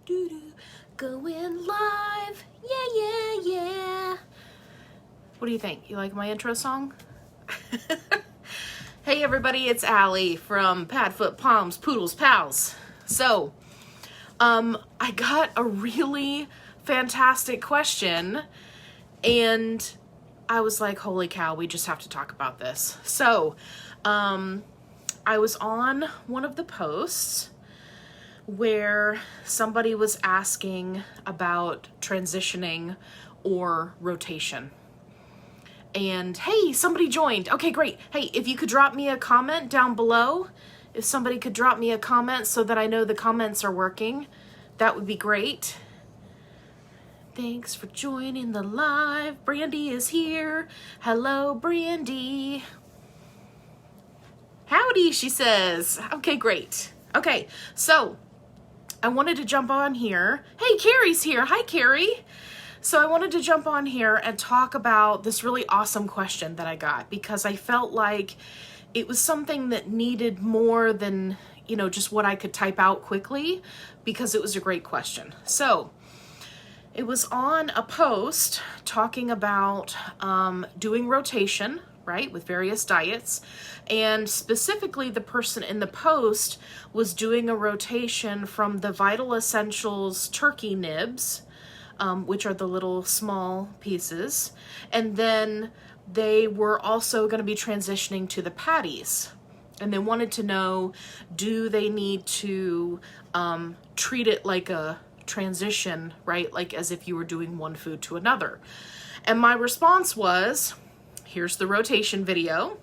doo-doo, going live, yeah. What do you think? You like my intro song? Hey everybody, it's Allie from Padfoot Palms, Poodles, Pals. So, I got a really fantastic question, and I was like, holy cow, we just have to talk about this. So, I was on one of the posts where somebody was asking about transitioning or rotation. And hey, somebody joined. Okay, great. Hey, if you could drop me a comment down below, if somebody could drop me a comment so that I know the comments are working, that would be great. Thanks for joining the live. Brandy is here. Hello, Brandy. Howdy, she says. Okay, great. Okay, so I wanted to jump on here. Hey, Carrie's here. Hi, Carrie. So I wanted to jump on here and talk about this really awesome question that I got, because I felt like it was something that needed more than, just what I could type out quickly, because it was a great question. So it was on a post talking about doing rotation, right, with various diets. And specifically, the person in the post was doing a rotation from the Vital Essentials turkey nibs, which are the little small pieces. And then they were also going to be transitioning to the patties. And they wanted to know, do they need to treat it like a transition, right? Like as if you were doing one food to another. And my response was, here's the rotation video,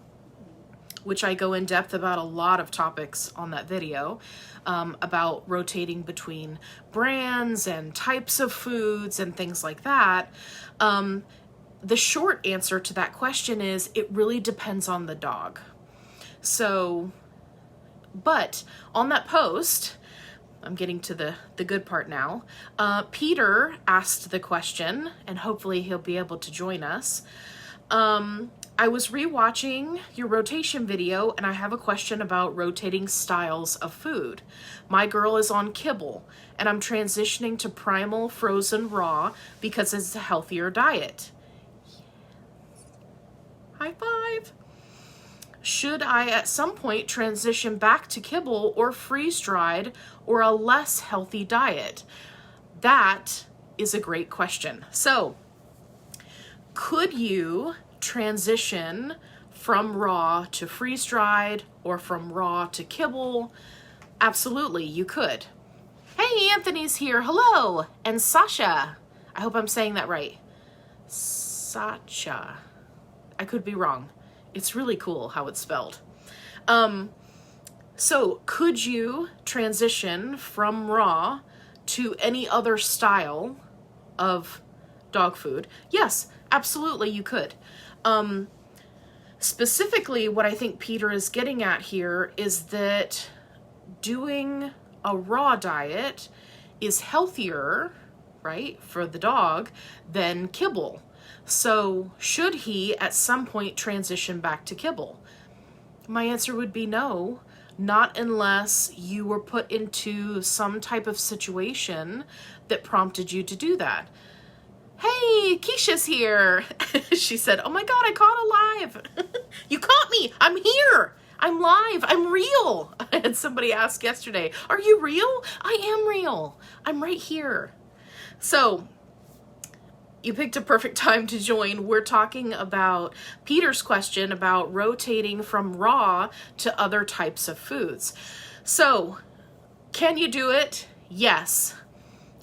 which I go in depth about a lot of topics on that video, about rotating between brands and types of foods and things like that. The short answer to that question is it really depends on the dog. So, but on that post, I'm getting to the good part now. Peter asked the question, and hopefully he'll be able to join us. I was rewatching your rotation video, and I have a question about rotating styles of food. My girl is on Kibble, and I'm transitioning to primal frozen raw because it's a healthier diet. Yes. High five. Should I at some point transition back to Kibble or freeze-dried or a less healthy diet? That is a great question. So, could you transition from raw to freeze-dried or from raw to Kibble? Absolutely, you could. Hey, Anthony's here. Hello. And Sasha. I hope I'm saying that right. Sacha. I could be wrong. It's really cool how it's spelled. So could you transition from raw to any other style of dog food? Yes, absolutely you could. Specifically, what I think Peter is getting at here is that doing a raw diet is healthier, right, for the dog than Kibble. So should he at some point transition back to Kibble? My answer would be no, not unless you were put into some type of situation that prompted you to do that. Hey, Keisha's here. She said, oh my God, I caught alive. You caught me. I'm here. I'm live. I'm real. I had somebody ask yesterday, are you real? I am real. I'm right here. So you picked a perfect time to join. We're talking about Peter's question about rotating from raw to other types of foods. So, can you do it? Yes.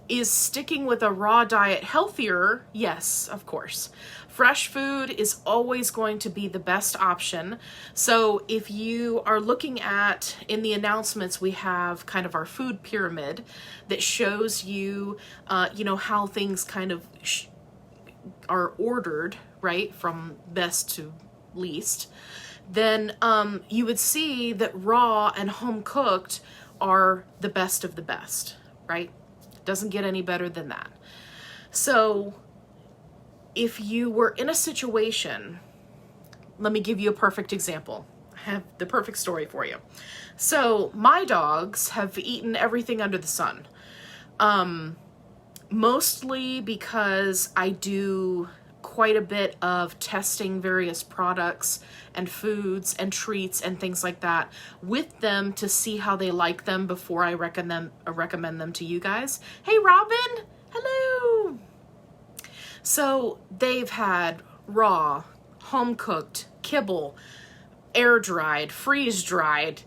Is sticking with a raw diet healthier? Yes, of course. Fresh food is always going to be the best option. So if you are looking at, in the announcements, we have kind of our food pyramid that shows you, how things kind of are ordered, right, from best to least, then you would see that raw and home cooked are the best of the best, right? Doesn't get any better than that. So if you were in a situation, let me give you a perfect example. I have the perfect story for you. So my dogs have eaten everything under the sun. Mostly because I do quite a bit of testing various products and foods and treats and things like that with them to see how they like them before I recommend them to you guys. Hey, Robin! Hello! So they've had raw, home-cooked, kibble, air-dried, freeze-dried,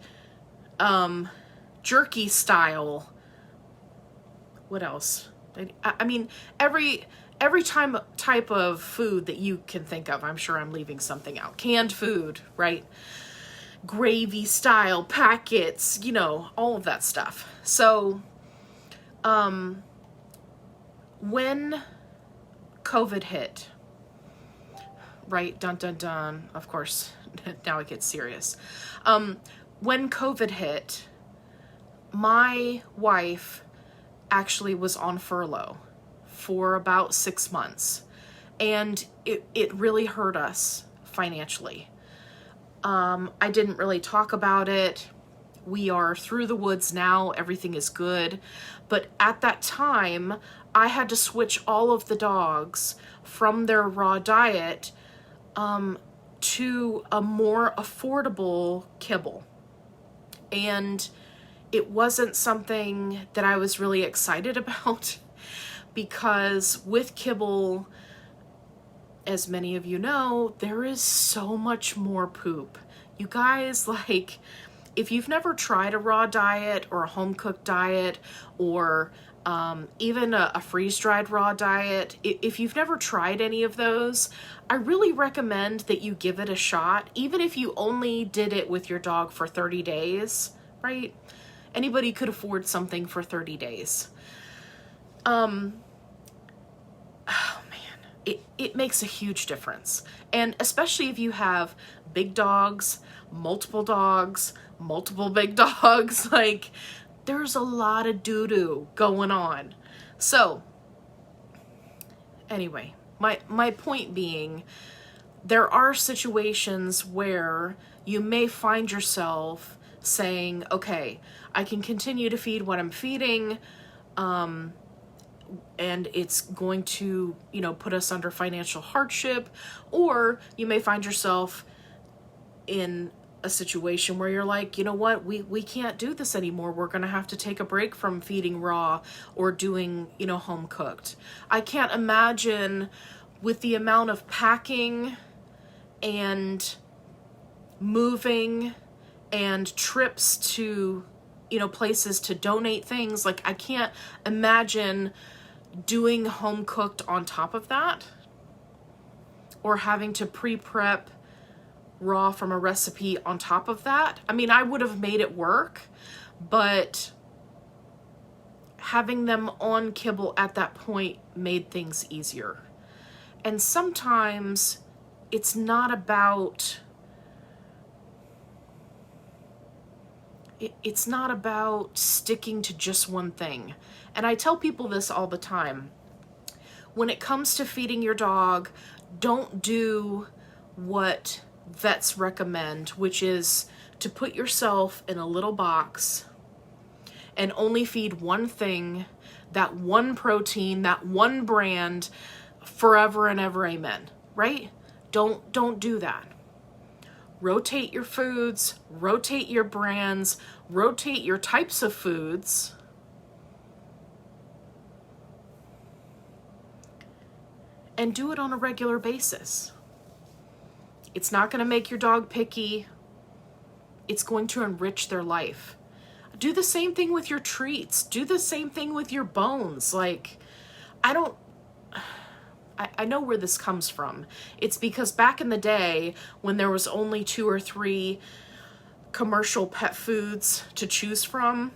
jerky style. What else? I mean, every type of food that you can think of. I'm sure I'm leaving something out. Canned food, right? Gravy style, packets, you know, all of that stuff. So, when COVID hit, right? Dun, dun, dun. Of course, now it gets serious. When COVID hit, my wife actually was on furlough for about 6 months, and it really hurt us financially. I didn't really talk about it. We are through the woods now. Everything is good. But at that time, I had to switch all of the dogs from their raw diet to a more affordable kibble. And it wasn't something that I was really excited about because with kibble, as many of you know, there is so much more poop. You guys, like, if you've never tried a raw diet or a home-cooked diet or even a freeze-dried raw diet, if you've never tried any of those, I really recommend that you give it a shot, even if you only did it with your dog for 30 days, right? Anybody could afford something for 30 days. Oh man, it makes a huge difference. And especially if you have big dogs, multiple big dogs, like there's a lot of doo-doo going on. So anyway, my point being, there are situations where you may find yourself saying, okay, I can continue to feed what I'm feeding, and it's going to, you know, put us under financial hardship. Or you may find yourself in a situation where you're like, you know what, we can't do this anymore. We're going to have to take a break from feeding raw or doing, you know, home cooked. I can't imagine with the amount of packing and moving and trips to, you know, places to donate things. Like, I can't imagine doing home cooked on top of that, or having to pre-prep raw from a recipe on top of that. I mean, I would have made it work, but having them on kibble at that point made things easier. And sometimes it's not about sticking to just one thing. And I tell people this all the time. When it comes to feeding your dog, don't do what vets recommend, which is to put yourself in a little box and only feed one thing, that one protein, that one brand, forever and ever, amen, right? Don't do that. Rotate your foods, rotate your brands, rotate your types of foods. And do it on a regular basis. It's not going to make your dog picky. It's going to enrich their life. Do the same thing with your treats. Do the same thing with your bones. Like, I know where this comes from. It's because back in the day, when there was only 2 or 3 commercial pet foods to choose from,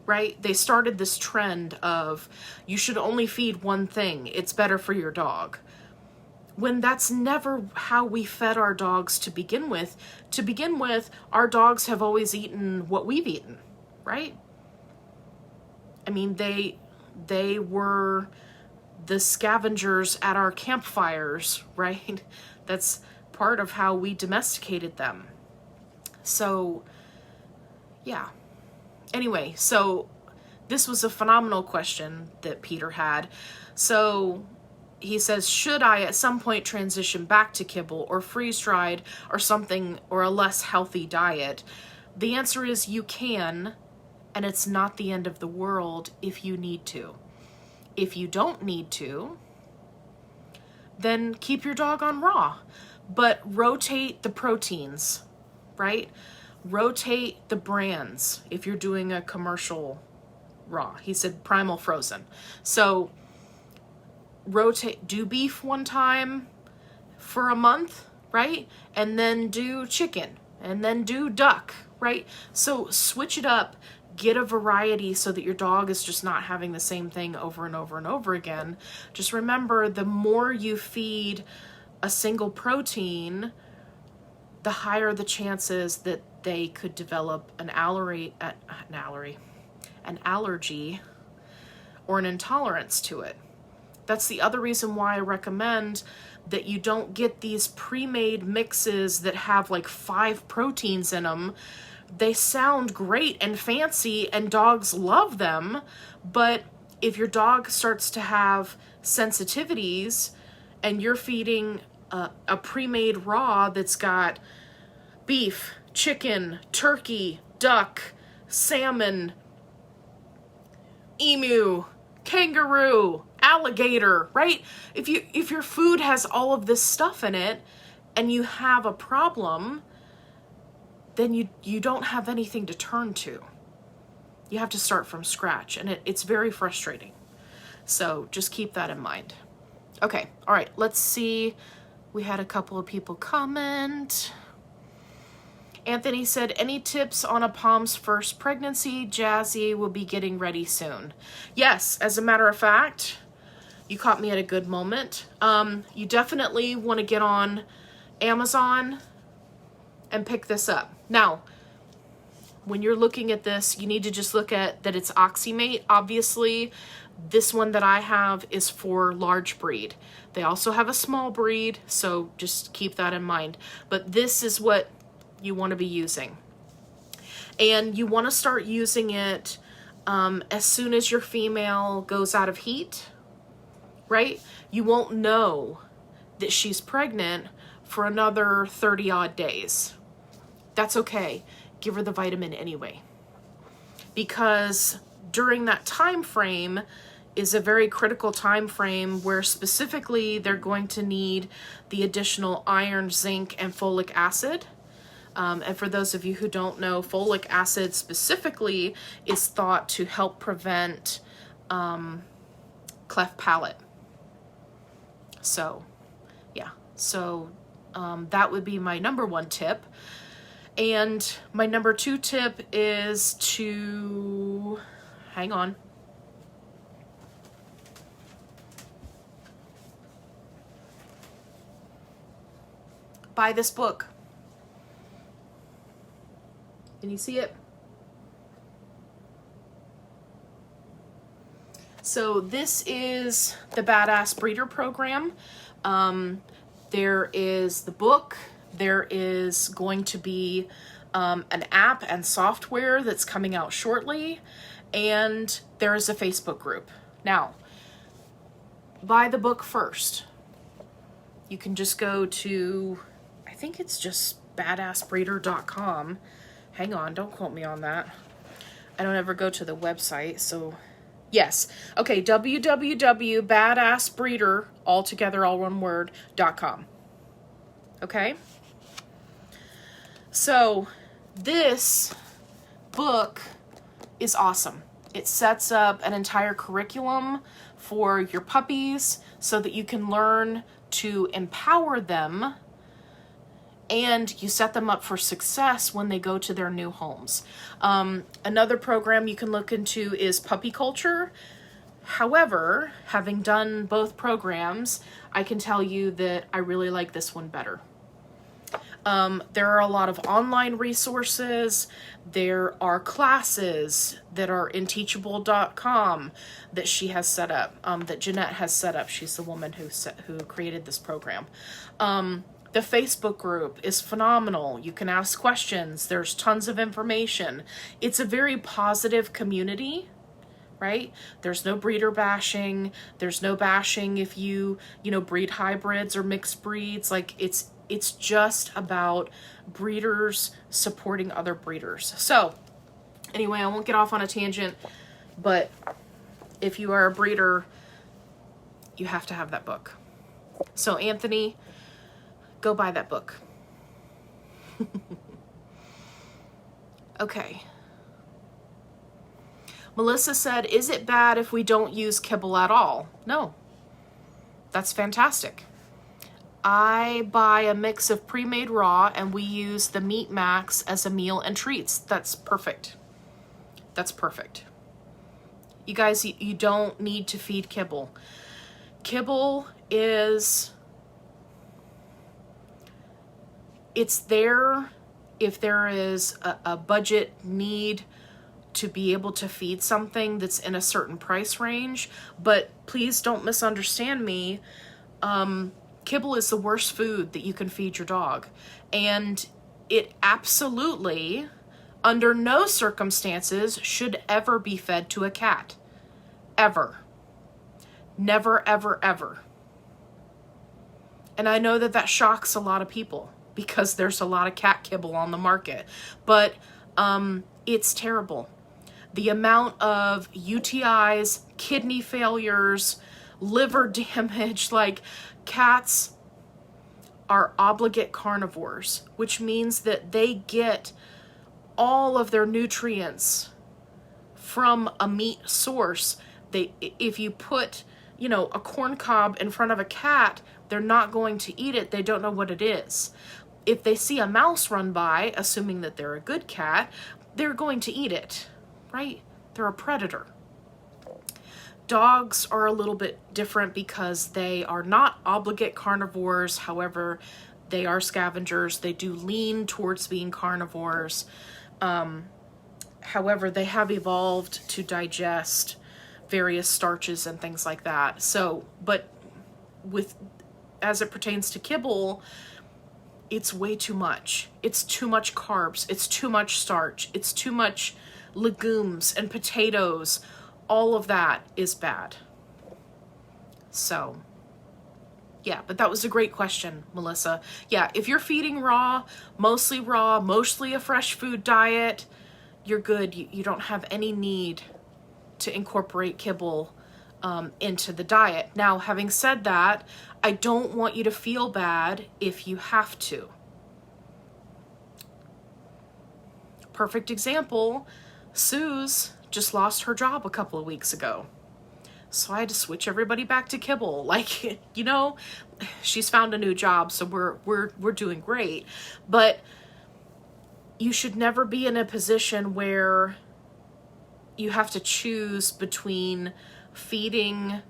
right? They started this trend of you should only feed one thing. It's better for your dog. When that's never how we fed our dogs to begin with. To begin with, our dogs have always eaten what we've eaten, right? I mean, they were the scavengers at our campfires, right? That's part of how we domesticated them. So, yeah. Anyway, so this was a phenomenal question that Peter had. So he says, should I at some point transition back to kibble or freeze-dried or something, or a less healthy diet? The answer is you can, and it's not the end of the world if you need to. If you don't need to, then keep your dog on raw, but rotate the proteins, right? Rotate the brands if you're doing a commercial raw. He said primal frozen. So rotate, do beef one time for a month, right? And then do chicken, and then do duck, right? So switch it up, get a variety so that your dog is just not having the same thing over and over and over again. Just remember, the more you feed a single protein, the higher the chances that they could develop an allergy or an intolerance to it. That's the other reason why I recommend that you don't get these pre-made mixes that have like 5 proteins in them. They sound great and fancy and dogs love them, but if your dog starts to have sensitivities and you're feeding a pre-made raw that's got beef, chicken, turkey, duck, salmon, emu, kangaroo, alligator, right? If your food has all of this stuff in it and you have a problem, then you don't have anything to turn to. You have to start from scratch, and it's very frustrating. So just keep that in mind. Okay, all right, let's see. We had a couple of people comment. Anthony said, any tips on a Pom's first pregnancy? Jazzy will be getting ready soon. Yes, as a matter of fact, you caught me at a good moment. You definitely want to get on Amazon and pick this up. Now, when you're looking at this, you need to just look at that it's Oxymate. Obviously, this one that I have is for large breed. They also have a small breed, so just keep that in mind. But this is what you want to be using. And you want to start using it as soon as your female goes out of heat, right? You won't know that she's pregnant for another 30 odd days. That's okay. Give her the vitamin anyway. Because during that time frame is a very critical time frame where specifically they're going to need the additional iron, zinc, and folic acid. And for those of you who don't know, folic acid specifically is thought to help prevent cleft palate. So, yeah. So that would be my number 1 tip. And my number 2 tip is to, hang on. Buy this book. Can you see it? So this is the Badass Breeder Program. There is the book. There is going to be an app and software that's coming out shortly. And there is a Facebook group. Now, buy the book first. You can just go to, I think it's just badassbreeder.com. Hang on, don't quote me on that. I don't ever go to the website, so yes. Okay, www.badassbreeder, all together, all one word, .com. Okay? So this book is awesome. It sets up an entire curriculum for your puppies so that you can learn to empower them, and you set them up for success when they go to their new homes. Another program you can look into is puppy culture. However, having done both programs, I can tell you that I really like this one better. There are a lot of online resources. There are classes that are in teachable.com that she has set up, that Jeanette has set up. She's the woman who created this program. The Facebook group is phenomenal. You can ask questions. There's tons of information. It's a very positive community. right? There's no breeder bashing. There's no bashing if you breed hybrids or mixed breeds. Like it's just about breeders supporting other breeders. So anyway, I won't get off on a tangent, but if you are a breeder, you have to have that book. So Anthony, go buy that book. Okay. Melissa said, is it bad if we don't use kibble at all? No. That's fantastic. I buy a mix of pre-made raw and we use the Meat Max as a meal and treats. That's perfect. That's perfect. You guys, you don't need to feed kibble. Kibble is, it's there if there is a budget need to be able to feed something that's in a certain price range. But please don't misunderstand me. Kibble is the worst food that you can feed your dog. And it absolutely, under no circumstances, should ever be fed to a cat. Ever. Never, ever, ever. And I know that that shocks a lot of people because there's a lot of cat kibble on the market. But it's terrible. The amount of UTIs, kidney failures, liver damage, like cats are obligate carnivores, which means that they get all of their nutrients from a meat source. If you put, a corn cob in front of a cat, they're not going to eat it. They don't know what it is. If they see a mouse run by, assuming that they're a good cat, they're going to eat it, right? They're a predator. Dogs are a little bit different because they are not obligate carnivores. However, they are scavengers. They do lean towards being carnivores. However, they have evolved to digest various starches and things like that. So, but as it pertains to kibble, it's way too much. It's too much carbs. It's too much starch. It's too much legumes and potatoes. All of that is bad. So, yeah, but that was a great question, Melissa. Yeah, if you're feeding raw, mostly a fresh food diet, you're good. You don't have any need to incorporate kibble into the diet. Now, having said that, I don't want you to feel bad if you have to. Perfect example, Suze just lost her job a couple of weeks ago. So I had to switch everybody back to kibble. Like, she's found a new job, so we're doing great. But you should never be in a position where you have to choose between feeding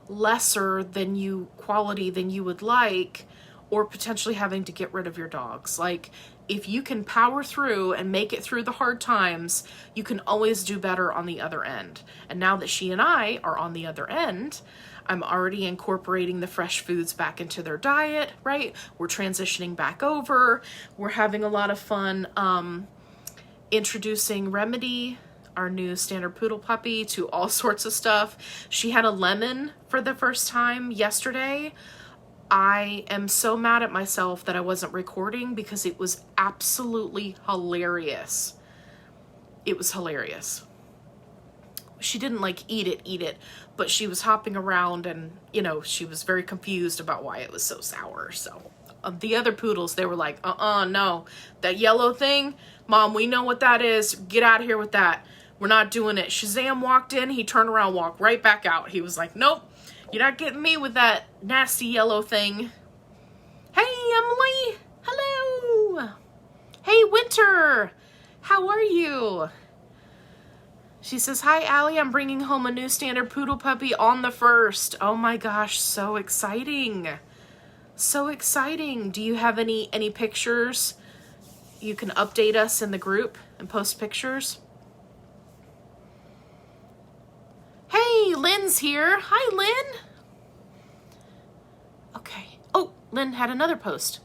lesser than quality than you would like, or potentially having to get rid of your dogs. Like, if you can power through and make it through the hard times, you can always do better on the other end. And now that she and I are on the other end, I'm already incorporating the fresh foods back into their diet, right? We're transitioning back over. We're having a lot of fun introducing Remedy, our new standard poodle puppy, to all sorts of stuff. She had a lemon for the first time yesterday. I am so mad at myself that I wasn't recording because it was absolutely hilarious. It was hilarious. She didn't eat it, but she was hopping around and, she was very confused about why it was so sour. So the other poodles, they were like, no, that yellow thing, Mom, we know what that is. Get out of here with that. We're not doing it. Shazam walked in, he turned around, walked right back out. He was like, nope. You're not getting me with that nasty yellow thing. Hey, Emily. Hello. Hey, Winter. How are you? She says, hi, Allie. I'm bringing home a new standard poodle puppy on the 1st. Oh my gosh, so exciting. So exciting. Do you have any pictures? You can update us in the group and post pictures. Hey, Lynn's here. Hi, Lynn. Okay. Oh, Lynn had another post.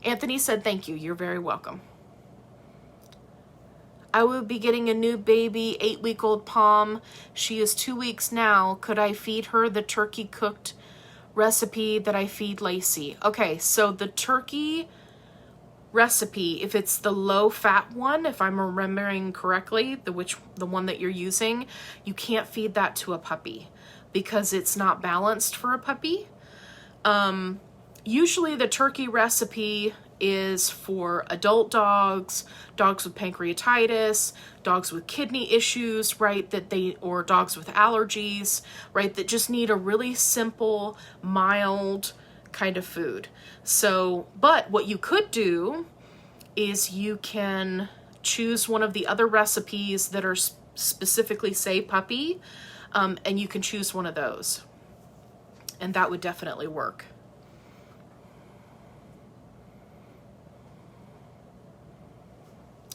Anthony said, thank you. You're very welcome. I will be getting a new baby, 8-week-old Pom. She is 2 weeks now. Could I feed her the turkey cooked recipe that I feed Lacey? Okay, so the turkey recipe, if it's the low fat one, if I'm remembering correctly, the one that you're using, you can't feed that to a puppy because it's not balanced for a puppy. Usually the turkey recipe is for adult dogs, dogs with pancreatitis, dogs with kidney issues, right, or dogs with allergies, right, that just need a really simple, mild kind of food. So, but what you could do is you can choose one of the other recipes that are specifically say puppy, and you can choose one of those. And that would definitely work.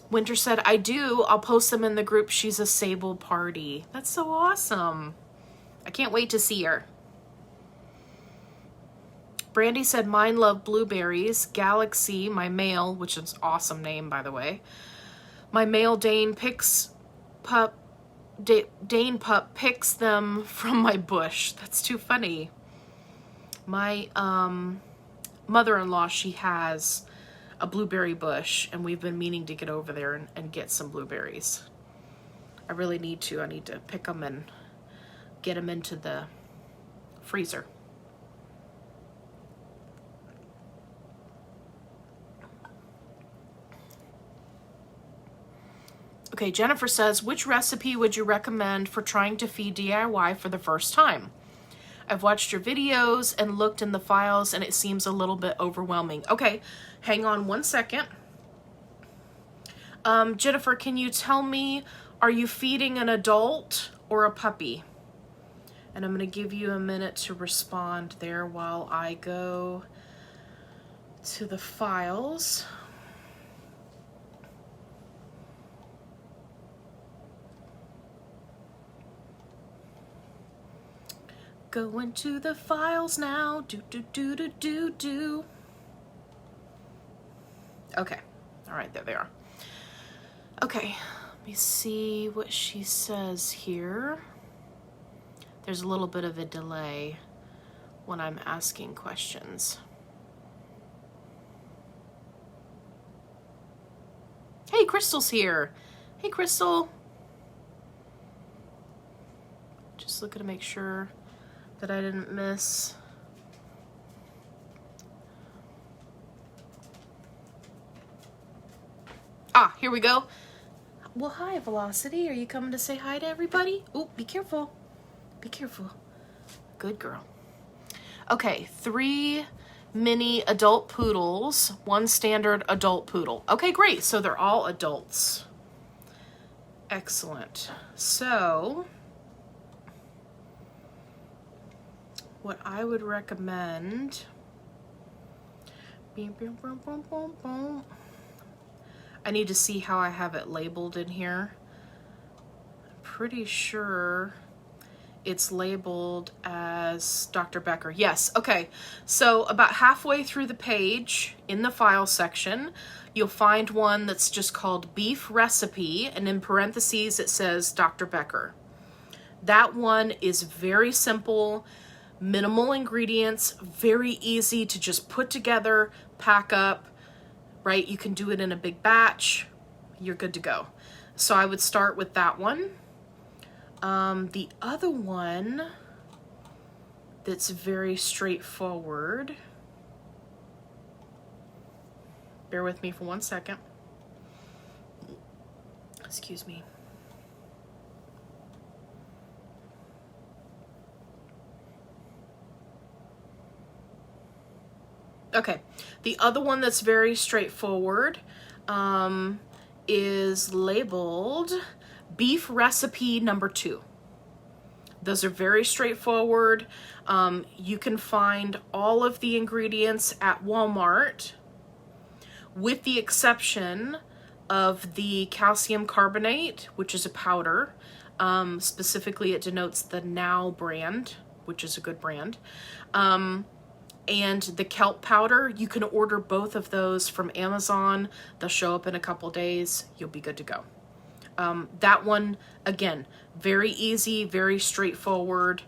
Winter said, I do. I'll post them in the group. She's a Sable party. That's so awesome. I can't wait to see her. Brandy said, mine love blueberries. Galaxy, my male, which is an awesome name, by the way. My male Dane pup picks them from my bush. That's too funny. My mother-in-law, she has a blueberry bush, and we've been meaning to get over there and get some blueberries. I really need to. I need to pick them and get them into the freezer. Okay, Jennifer says, which recipe would you recommend for trying to feed DIY for the first time? I've watched your videos and looked in the files, and it seems a little bit overwhelming. Okay, hang on one second. Jennifer, can you tell me, are you feeding an adult or a puppy? And I'm going to give you a minute to respond there while I go to the files. Go into the files now. Do. Okay. All right, there they are. Okay, let me see what she says here. There's a little bit of a delay when I'm asking questions. Hey, Crystal's here. Hey, Crystal. Just looking to make sure that I didn't miss. Ah, here we go. Well, hi, Velocity. Are you coming to say hi to everybody? Oh, be careful. Be careful. Good girl. Okay, 3 mini adult poodles, 1 standard adult poodle. Okay, great. So they're all adults. Excellent. So what I would recommend, I need to see how I have it labeled in here. I'm pretty sure it's labeled as Dr. Becker. Yes, okay. So about halfway through the page in the file section, you'll find one that's just called Beef Recipe, and in parentheses it says Dr. Becker. That one is very simple, minimal ingredients, very easy to just put together, pack up, right? You can do it in a big batch. You're good to go. So I would start with that one. The other one that's very straightforward, bear with me for 1 second. Excuse me. Okay, the other one that's very straightforward is labeled Beef Recipe number 2. Those are very straightforward. You can find all of the ingredients at Walmart, with the exception of the calcium carbonate, which is a powder. Specifically, it denotes the Now brand, which is a good brand. And the kelp powder, you can order both of those from Amazon. They'll show up in a couple days. You'll be good to go. That one, again, very easy, very straightforward,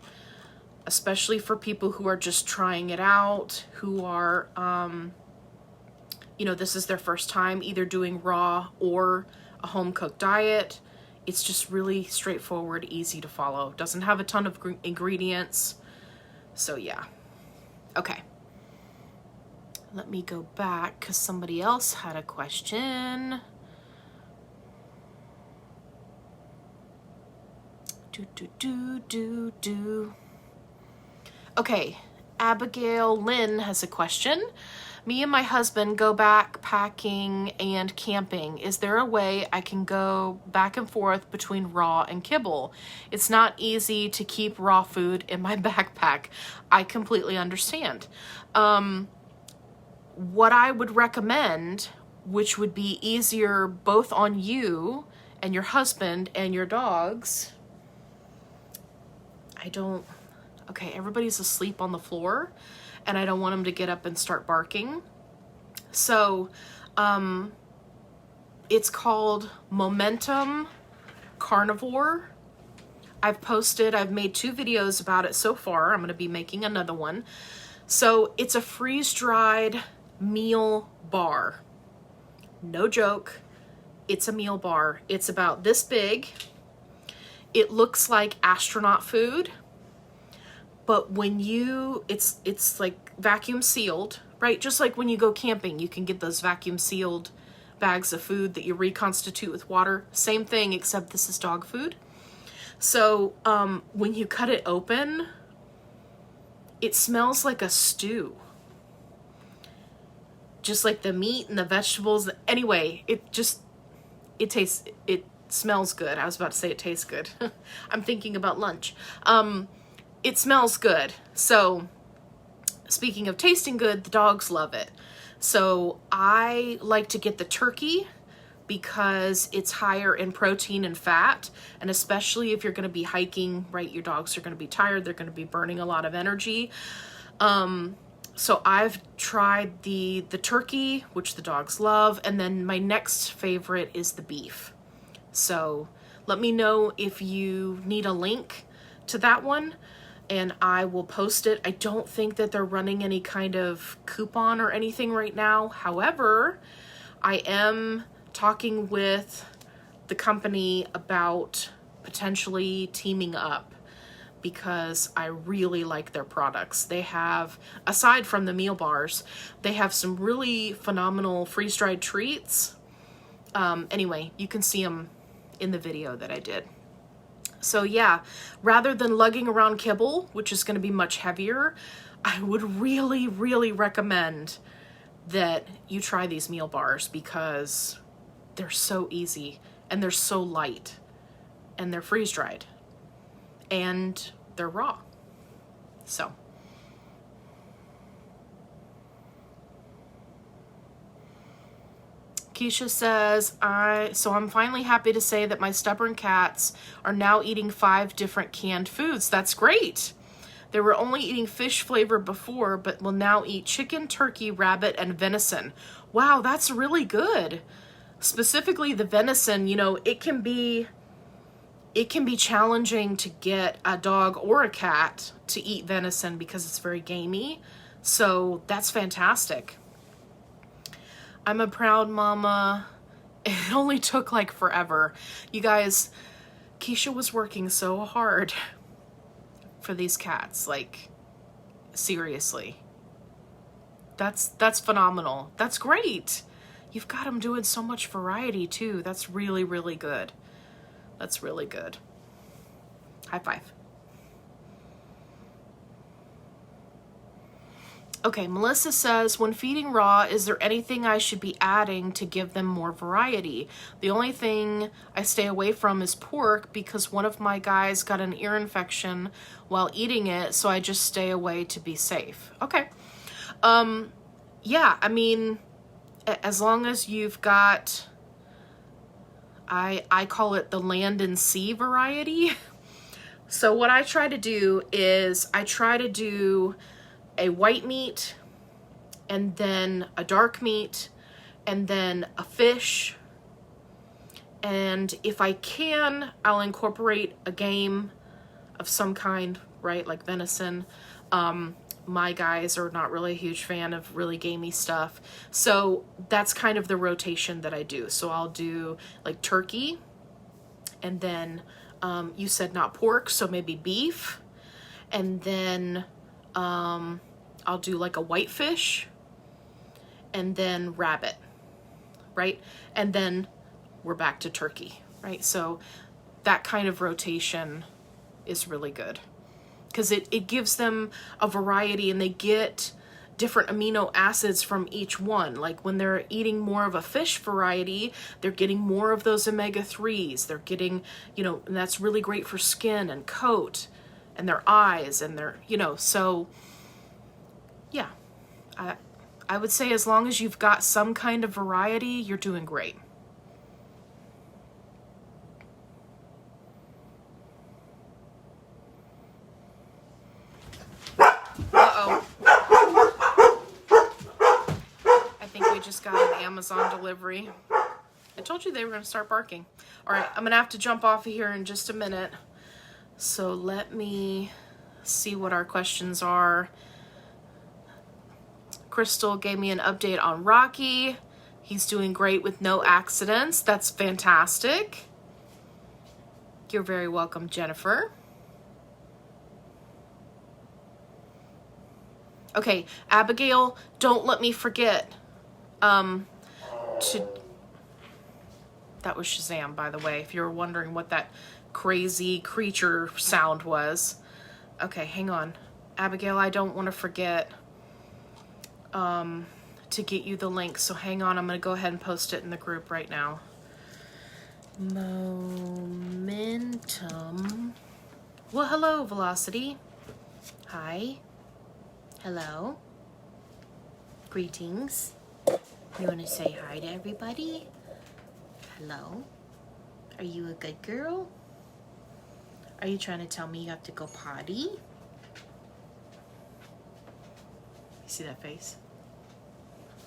especially for people who are just trying it out, who are, this is their first time either doing raw or a home-cooked diet. It's just really straightforward, easy to follow. Doesn't have a ton of ingredients. So yeah. Okay. Let me go back because somebody else had a question. Okay, Abigail Lynn has a question. Me and my husband go backpacking and camping. Is there a way I can go back and forth between raw and kibble? It's not easy to keep raw food in my backpack. I completely understand. What I would recommend, which would be easier both on you and your husband and your dogs. Okay, everybody's asleep on the floor and I don't want them to get up and start barking. So, it's called Momentum Carnivore. I've made 2 videos about it so far. I'm going to be making another one. So it's a freeze-dried meal bar. No joke. It's a meal bar. It's about this big. It looks like astronaut food, but when it's like vacuum sealed, right? Just like when you go camping, you can get those vacuum sealed bags of food that you reconstitute with water. Same thing, except this is dog food. So when you cut it open, it smells like a stew. Just like the meat and the vegetables. Anyway, it smells good. I was about to say it tastes good. I'm thinking about lunch. It smells good. So speaking of tasting good, the dogs love it. So I like to get the turkey because it's higher in protein and fat. And especially if you're going to be hiking, right? Your dogs are going to be tired. They're going to be burning a lot of energy. So I've tried the turkey, which the dogs love. And then my next favorite is the beef. So let me know if you need a link to that one and I will post it. I don't think that they're running any kind of coupon or anything right now. However, I am talking with the company about potentially teaming up because I really like their products. They have, aside from the meal bars, they have some really phenomenal freeze-dried treats. Anyway, you can see them in the video that I did. So yeah, rather than lugging around kibble, which is going to be much heavier, I would really, really recommend that you try these meal bars because they're so easy and they're so light and they're freeze-dried and they're raw. So Keisha says, I'm finally happy to say that my stubborn cats are now eating 5 different canned foods. That's great. They were only eating fish flavor before, but will now eat chicken, turkey, rabbit, and venison. Wow, that's really good. Specifically the venison, it can be challenging to get a dog or a cat to eat venison because it's very gamey. So that's fantastic. I'm a proud mama. It only took like forever. You guys, Keisha was working so hard for these cats. Like, seriously. That's phenomenal. That's great. You've got them doing so much variety too. That's really, really good. That's really good. High five. Okay, Melissa says, when feeding raw, is there anything I should be adding to give them more variety? The only thing I stay away from is pork because one of my guys got an ear infection while eating it, so I just stay away to be safe. Okay. Yeah, I mean, as long as you've got, I call it the land and sea variety. So what I try to do is I try to do a white meat and then a dark meat and then a fish And if I can, I'll incorporate a game of some kind, right? Like venison. My guys are not really a huge fan of really gamey stuff. So that's kind of the rotation that I do. So I'll do like turkey, and then you said not pork, so maybe beef. And then I'll do like a whitefish, and then rabbit, right? And then we're back to turkey, right? So that kind of rotation is really good because it gives them a variety, and they get different amino acids from each one. Like when they're eating more of a fish variety, they're getting more of those omega-3s. They're getting, you know, and that's really great for skin and coat and their eyes and their, you know, so yeah, I would say as long as you've got some kind of variety, you're doing great. Uh-oh. I think we just got an Amazon delivery. I told you they were going to start barking. All right, I'm going to have to jump off of here in just a minute. So let me see what our questions are. Crystal gave me an update on Rocky. He's doing great with no accidents. That's fantastic. You're very welcome, Jennifer. Okay, Abigail, don't let me forget to... That was Shazam, by the way, if you're wondering what that crazy creature sound was. Okay, hang on. Abigail, I don't want to forget to get you the link, so hang on. I'm going to go ahead and post it in the group right now. Momentum. Well, hello, Velocity. Hi. Hello. Greetings. You want to say hi to everybody? Hello. Are you a good girl? Are you trying to tell me you have to go potty? You see that face?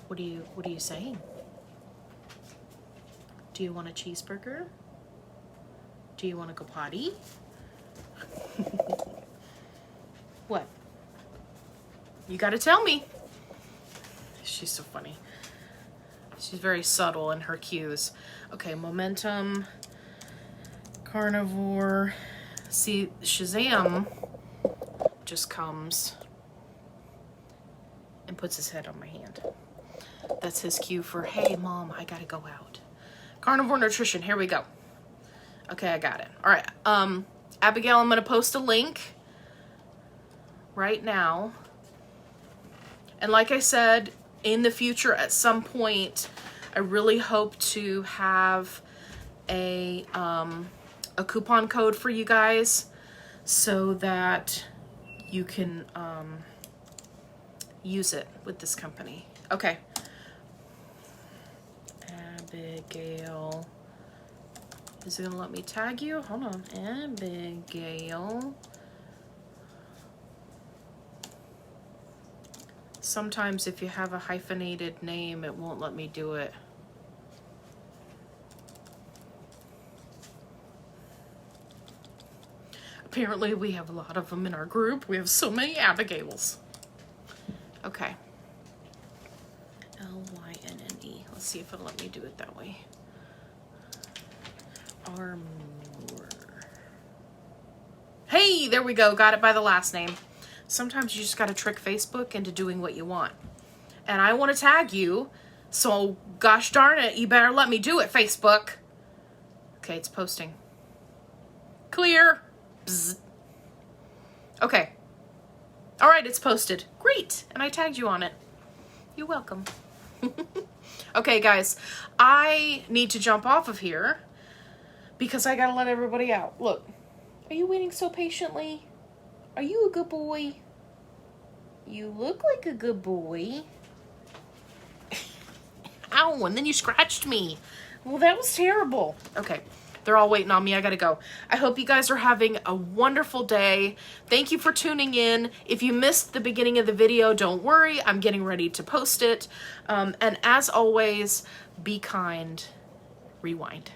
What are you saying? Do you want a cheeseburger? Do you want to go potty? What? You gotta tell me. She's so funny. She's very subtle in her cues. Okay, Momentum, Carnivore. See, Shazam just comes and puts his head on my hand. That's his cue for, hey, Mom, I gotta go out. Carnivore Nutrition, here we go. Okay, I got it. All right, Abigail, I'm gonna post a link right now. And like I said, in the future, at some point, I really hope to have a coupon code for you guys so that you can use it with this company. Okay. Abigail. Is it gonna let me tag you? Hold on. Abigail. Sometimes if you have a hyphenated name, it won't let me do it. Apparently we have a lot of them in our group. We have so many Abigails. Okay. L-Y-N-N-E. Let's see if it'll let me do it that way. Armour. Hey, there we go. Got it by the last name. Sometimes you just got to trick Facebook into doing what you want. And I want to tag you, so gosh darn it, you better let me do it, Facebook. Okay, it's posting. Clear. Bzz. Okay. All right, it's posted. Great. And I tagged you on it. You're welcome. Okay, guys, I need to jump off of here because I got to let everybody out. Look, are you waiting so patiently? Are you a good boy? You look like a good boy. Ow, and then you scratched me. Well, that was terrible. Okay, they're all waiting on me. I gotta go. I hope you guys are having a wonderful day. Thank you for tuning in. If you missed the beginning of the video, don't worry. I'm getting ready to post it. And as always, be kind. Rewind.